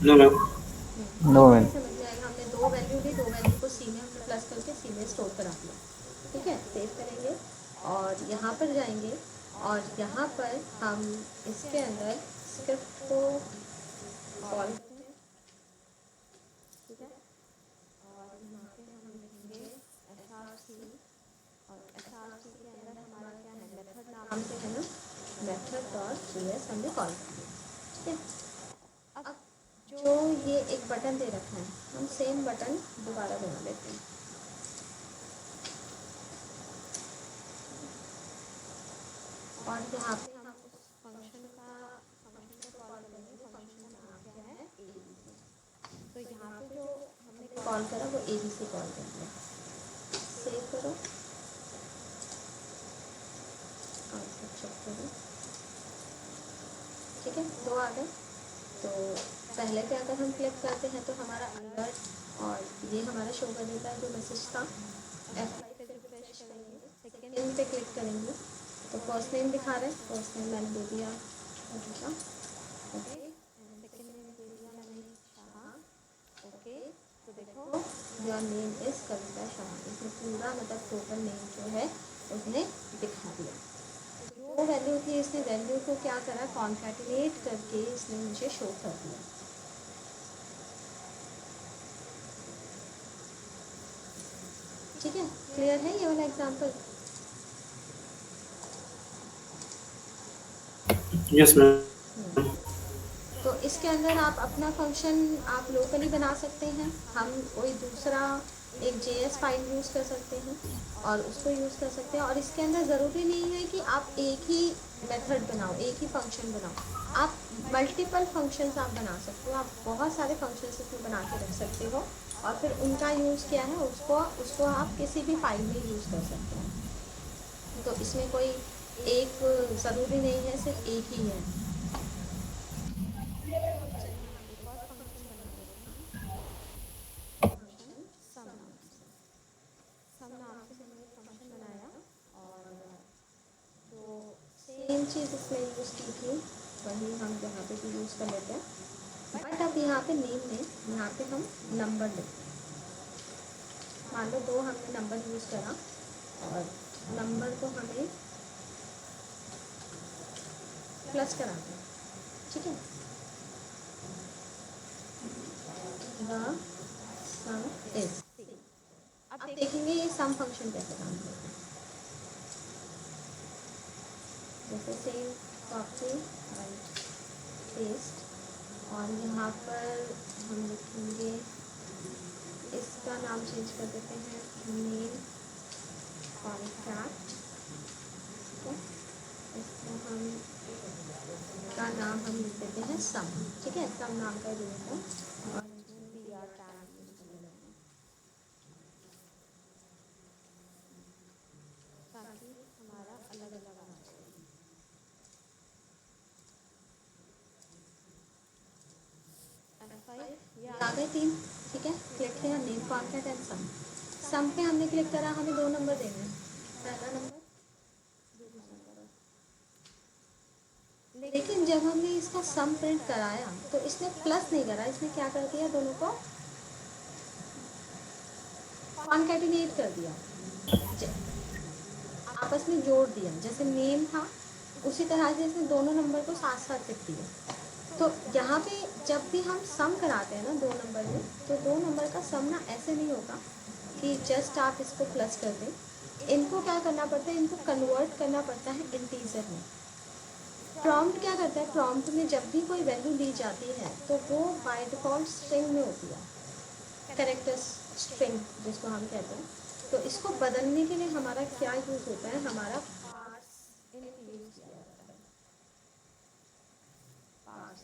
No ma'am. No ma'am. समझ में आएगा। हमने दो वैल्यू ली, दो वैल्यू को सी में हमने प्लस करके सी में स्टोर करा दिया। ठीक है, सेव करेंगे और यहाँ पर जाएंगे और यहाँ पर हम इसके अंदर स्क्रिप्ट को कॉल करते हैं। ठीक है, और यहाँ पे हम लिखेंगे src और src के अंदर हमारा क्या है, मेथड नाम से है ना, मेथड डॉट js हमने कॉल कर दिया। ठीक है, अब जो ये एक बटन दे रखा है, हम सेम बटन दोबारा बना लेते हैं। और यहाँ पे हम उस फंक्शन को कॉल करेंगे। फंक्शन का नाम क्या है, abc। तो यहाँ पे जो हमने कॉल करा वो abc कॉल कर दिया। सेव करो और चेक करो। ठीक है, दो आ गए। तो पहले पे अगर हम क्लिक करते हैं तो हमारा अलर्ट और ये हमारा शो कर देता है जो मैसेज था। F5 पे रिफ्रेश करेंगे, सेकेंड पे क्लिक करेंगे तो फर्स्ट नेम दिखा रहे हैं, फर्स्ट नेम मैंने दे दिया अच्छा, ओके, सेकेंड नेम दे दिया मैंने शाह, ओके। तो देखो योर नेम इज कविता शाह, इसने पूरा मतलब टोटल नेम जो है उसने दिखा दिया। जो वैल्यू थी इसने वैल्यू को क्या करा, कॉन्कैटिनेट करके इसने मुझे शो कर दिया। ठीक है, क्लियर है ये वाला एग्जांपल? Yes ma'am. तो इसके अंदर आप अपना फंक्शन आप लोकली बना सकते हैं। हम कोई दूसरा एक JS फाइल यूज़ कर सकते हैं और उसको यूज़ कर सकते हैं। और इसके अंदर ज़रूरी नहीं है कि आप एक ही मेथड बनाओ, एक ही फंक्शन बनाओ। आप मल्टीपल फंक्शंस आप बना सकते हो। आप बहुत सारे फंक्शंस इसमें बना के रख सकते हो और फिर उनका यूज़ क्या है, उसको आप किसी भी फाइल में यूज़ कर सकते हैं। तो इसमें कोई एक ज़रूरी नहीं है, सिर्फ एक ही है। एक और फंक्शन बना लेते हैं, फंक्शन सम नाम से। सम नाम से हमने फंक्शन बनाया और जो सेम चीज़ इसमें यूज़ की थी वही हम यहाँ पे भी यूज़ कर लेते हैं। बट अब यहाँ पे नेम में यहाँ पे हम नंबर लेते हैं। मान लो दो हमने नंबर यूज़ करा और नंबर को हमें प्लस कराना है। ठीक है, द सम इज। अब देखेंगे ये सम फंक्शन कैसे काम करता है। जैसे सेम कॉपी राइट पेस्ट और यहाँ पर हम लिखेंगे, इसका नाम चेंज कर देते हैं, नेम कॉन्टैक्ट। इसको हम का नाम हम लिख देते हैं सम। ठीक है, सम नाम का रूप है और PR टैग यूज कर लेते हैं ताकि हमारा अलग अलग आ जाए। ये आ गए तीन। ठीक है, क्लिक किया नेम कॉन्टैक्ट एंड सम। सम पे हमने क्लिक करा, हमें दो नंबर देने हैं, पहला नंबर दूसरा नंबर। लेकिन जब हमने इसका सम प्रिंट कराया तो इसने प्लस नहीं करा, इसने क्या कर दिया, दोनों को कॉन्कैटिनेट कर दिया, आपस में जोड़ दिया। जैसे नेम था उसी तरह से इसने दोनों नंबर को साथ साथ लिख दिया। तो यहाँ पे जब भी हम सम कराते हैं ना दो नंबर में, तो दो नंबर का सम ना ऐसे नहीं होगा कि जस्ट आप इसको प्लस कर दें। इनको क्या करना पड़ता है, इनको कन्वर्ट करना पड़ता है इंटीजर में। प्रॉम्प्ट क्या करता है, प्रॉम्प्ट में जब भी कोई वैल्यू दी जाती है तो वो बाय डिफ़ॉल्ट स्ट्रिंग में होती है, कैरेक्टर स्ट्रिंग जिसको हम कहते हैं। तो इसको बदलने के लिए हमारा क्या यूज़ होता है, हमारा पार्स यूज़ किया जाता है। पार्स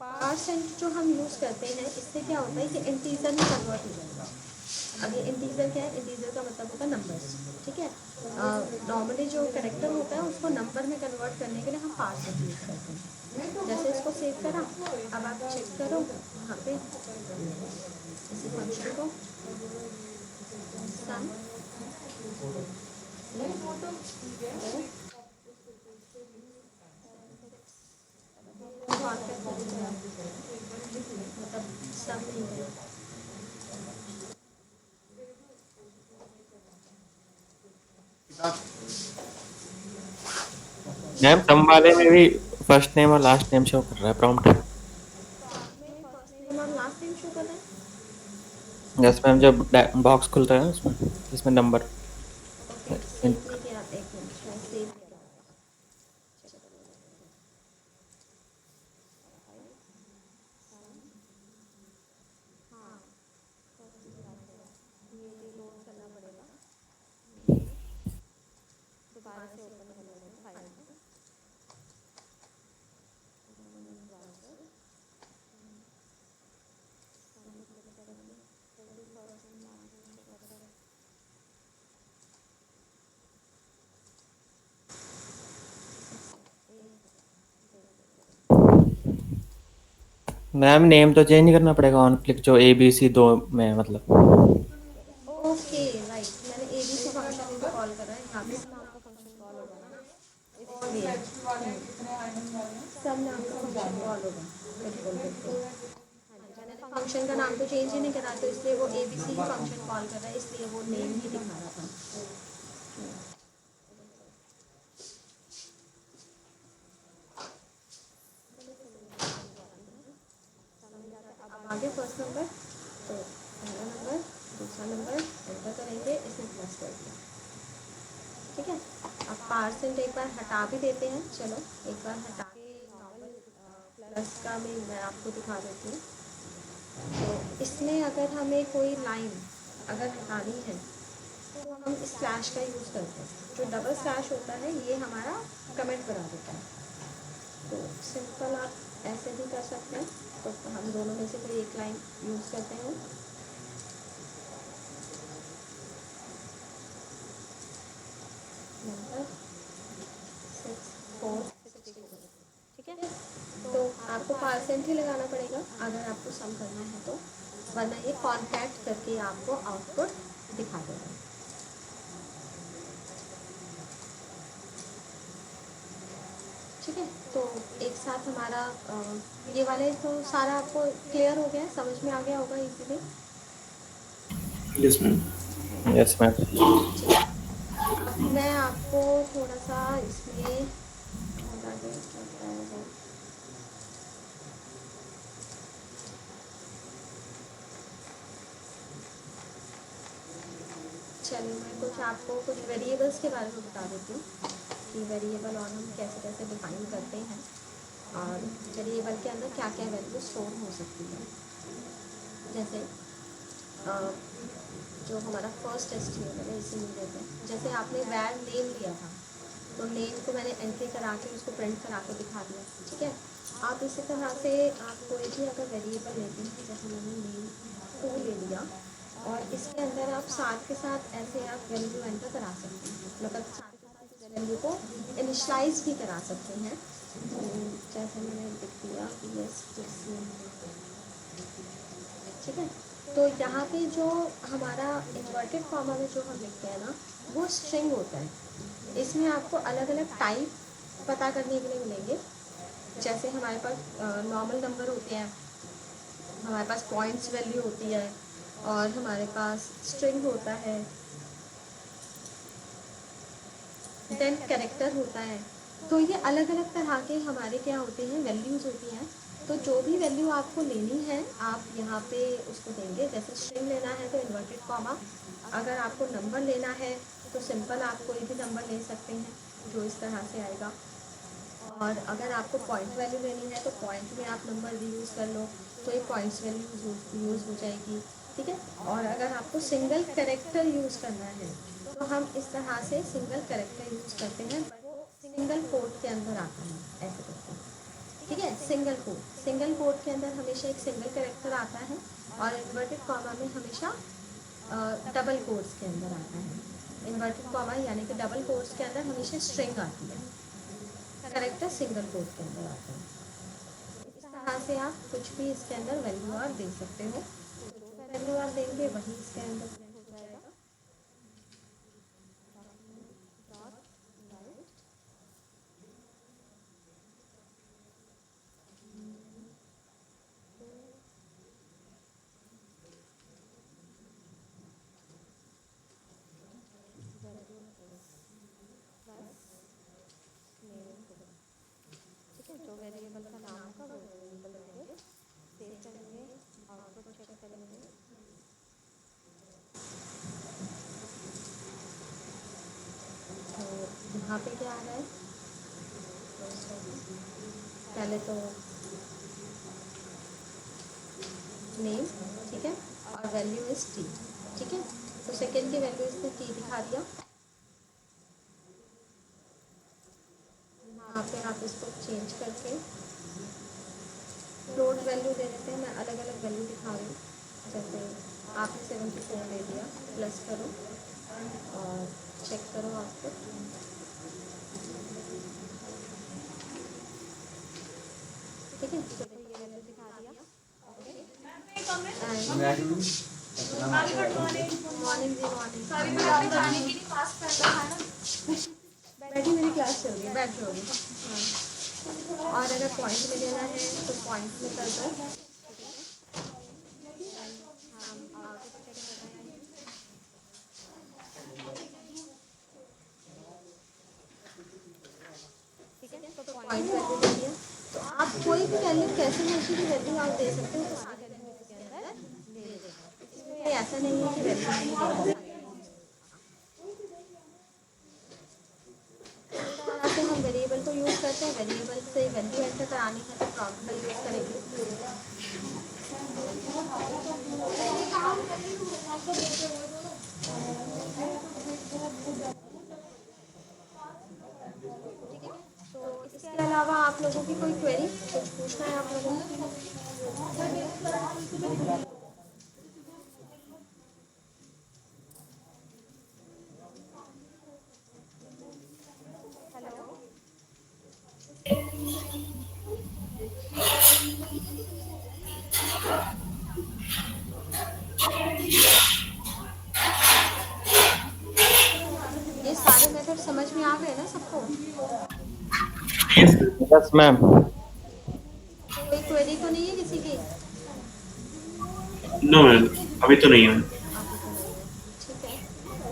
पार्सेंट जो हम यूज़ करते हैं, इससे क्या होता है कि इंटीजर में कन्वर्ट हो जाएगा। अब ये इंटीजर क्या है, इंटीजर का मतलब होता है नंबर्स। ठीक है, नॉर्मली जो कैरेक्टर होता है उसको नंबर में कन्वर्ट करने के लिए हम पार्सेंट यूज़ करते हैं। जैसे इसको सेव करा, अब आप चेक करो यहाँ पे इसी फंक्शन को नाम मतलब सब नहीं है। मैम सम वाले में भी फर्स्ट नेम और लास्ट नेम शो कर रहा है प्रॉम्प्ट। में फर्स्ट नेम और लास्ट नेम शो कर रहा है। यस मैम, जब बॉक्स खुलता है ना उसमें जिसमें नंबर। ओके सेव नहीं किया, एक मिनट मैं सेव किया। हाँ ये रिलोड करना पड़ेगा, दोबारा से ओपन करना पड़ेगा फाइल को। मैम नेम तो चेंज करना पड़ेगा ऑन क्लिक, जो ABC 2 में मतलब। ओके राइट, मैंने ABC फंक्शन को कॉल करा है, यहाँ पे नाम का फंक्शन कॉल होगा ना, इसलिए सब नाम का फंक्शन कॉल होगा। बिल्कुल बिल्कुल, हाँ जी, मैंने फंक्शन का नाम तो चेंज ही नहीं करा, तो इसलिए वो ABC ही फंक्शन कॉल कर रहा है, इसलिए वो नेम ही दिखा रहा था। अब आगे फर्स्ट नंबर, तो पहला नंबर दूसरा नंबर एंटर करेंगे, इसमें प्लस कर दिया। ठीक है, अब परसेंट एक बार हटा भी देते हैं, चलो एक बार हटा के नॉर्मल प्लस का भी मैं आपको दिखा देती हूँ। तो इसमें अगर हमें कोई लाइन अगर हटानी है तो हम स्लैश का यूज़ करते हैं, जो डबल स्लैश होता है ये हमारा कमेंट बना देता है। तो सिंपल आप ऐसे भी कर सकते हैं, तो हम दोनों में से कोई एक लाइन यूज़ करते हैं। नंबर 6464, ठीक है, तो आपको परसेंट ही लगाना पड़ेगा अगर आपको सम करना है तो, वरना ये कॉन्टैक्ट करके आपको आउटपुट दिखा देगा। ठीक है, तो एक साथ हमारा ये वाले तो सारा आपको क्लियर हो गया, समझ में आ गया होगा easily. Yes, ma'am. Yes ma'am. ठीक है, अब मैं आपको थोड़ा सा इसमें और आगे क्या बताया जाए। चलिए मैं कुछ आपको कुछ वेरिएबल्स के बारे में बता देती हूँ कि वेरिएबल और हम कैसे कैसे डिफाइन करते हैं, और वेरिएबल के अंदर क्या क्या वैल्यू स्टोर हो सकती है। जैसे जो हमारा फर्स्ट एस्टिमेट है इसी में देते हैं, जैसे आपने वैर नेम लिया था, तो नेम को मैंने एंट्री करा के उसको प्रिंट करा के दिखा दिया। ठीक है, आप इसी तरह से आप कोई भी अगर वेरिएबल लेते हैं, जैसे मैंने नेम 2 ले लिया, और इसके अंदर आप साथ के साथ ऐसे आप वैल्यू एंटर करा सकते हैं, मतलब साथ के साथ इस वैल्यू को इनिशलाइज भी करा सकते हैं। जैसे मैंने लिख दिया yes, ठीक है, तो यहाँ पे जो हमारा इन्वर्टेड कॉमा में जो हम लिखते हैं ना, वो स्ट्रिंग होता है। इसमें आपको अलग अलग टाइप पता करने के लिए मिलेंगे। जैसे हमारे पास नॉर्मल नंबर होते हैं, हमारे पास पॉइंट्स वैल्यू होती है, और हमारे पास स्ट्रिंग होता है, देन कैरेक्टर होता है। तो ये अलग अलग तरह के हमारे क्या होते हैं, वैल्यूज़ होती हैं। तो जो भी वैल्यू आपको लेनी है आप यहाँ पे उसको देंगे। जैसे स्ट्रिंग लेना है तो इन्वर्टेड कॉमा, अगर आपको नंबर लेना है तो सिंपल आप कोई भी नंबर ले सकते हैं जो इस तरह से आएगा। और अगर आपको पॉइंट वैल्यू लेनी है तो पॉइंट में आप नंबर भी यूज़ कर लो, तो ये पॉइंट्स वैल्यू यूज़ हो जाएगी। ठीक है, और अगर आपको सिंगल कैरेक्टर यूज़ करना है तो हम इस तरह से सिंगल कैरेक्टर यूज़ करते हैं, पर वो सिंगल कोट के अंदर आता है, ऐसे करते हैं। ठीक है, सिंगल कोट के अंदर हमेशा एक सिंगल कैरेक्टर आता है, और इन्वर्टेड कॉमा में हमेशा डबल कोट्स के अंदर आता है। इन्वर्टेड कॉमा यानी कि डबल कोट्स के अंदर हमेशा स्ट्रिंग आती है, कैरेक्टर सिंगल कोट के अंदर आता है। इस तरह से आप कुछ भी इसके अंदर वैल्यू आप दे सकते हो, तो जो वैल्यू आप देंगे वही इसके अंदर प्रिंट हो जाएगा। यहाँ पे क्या आ रहा है, पहले तो नेम, ठीक है, और वैल्यू इज टी, ठीक है। तो सेकेंड की वैल्यू इसने टी दिखा दिया। यहाँ पे आप इसको चेंज करके फ्लोट वैल्यू दे देते हैं। मैं अलग अलग वैल्यू दिखा रही हूँ। जैसे आपने 74 दे दिया, प्लस करो और चेक करो आपको, ठीक है। तो ये वैल्यू दिखा दिया। मॉर्निंग जी, मॉर्निंग। बैठी, मेरी क्लास चल रही है, बैठ जाओगी। हाँ, और अगर पॉइंट में देना है तो पॉइंट में कर दो। ठीक है, तो पॉइंट वैल्यू दे दिया। तो आप कोई भी वैल्यू, कैसे मर्जी की वैल्यू आप दे सकते हो, तो सारी वैल्यू इसके अंदर दे देगा। इसमें ऐसा नहीं है कि वैल्यू नहीं देगा। से हम वेरिएबल को यूज़ करते हैं। वेरिएबल से वैल्यू एंटर करानी है तो प्रॉब्लम का यूज़ करेंगे। तो इसके अलावा आप लोगों की कोई क्वेरी, कुछ पूछना है आप लोगों को? ये सारे मेथड समझ में आ गए ना सबको? Yes ma'am. कोई क्वेरी तो नहीं है किसी की? नो मैम, अभी तो नहीं है। ठीक है।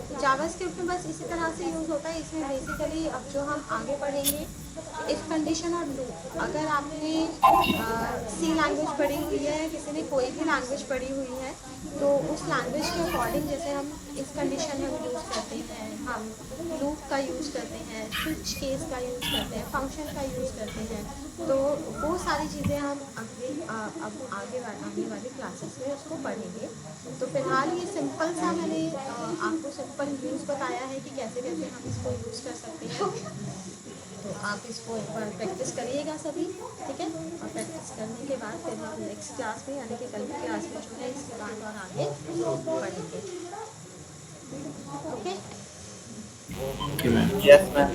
तो जावास्क्रिप्ट में बस इसी तरह से यूज़ होता है। इसमें बेसिकली अब जो हम आगे पढ़ेंगे, इफ कंडीशन और लूप। अगर आपने सी लैंग्वेज पढ़ी हुई है, किसी ने कोई भी लैंग्वेज पढ़ी हुई है, तो उस लैंग्वेज के अकॉर्डिंग जैसे हम इफ कंडीशन हम यूज़ करते हैं, हम लूप का यूज़ करते हैं, स्विच केस का यूज़ करते हैं, फंक्शन का यूज़ करते हैं, तो वो सारी चीज़ें हम अगले अब आगे आने वाली क्लासेस में उसको पढ़ेंगे। तो फिलहाल ये सिंपल सा मैंने आपको सिंपल यूज़ बताया है कि कैसे कैसे हम इसको यूज़ कर सकते हैं। तो आप इसको एक बार प्रैक्टिस करिएगा सभी, ठीक है। और प्रैक्टिस करने के बाद फिर हम नेक्स्ट क्लास में, यानी कि कल की क्लास में जो है इसके बाद और आगे पढ़ेंगे। Okay okay ma'am. Yes ma'am.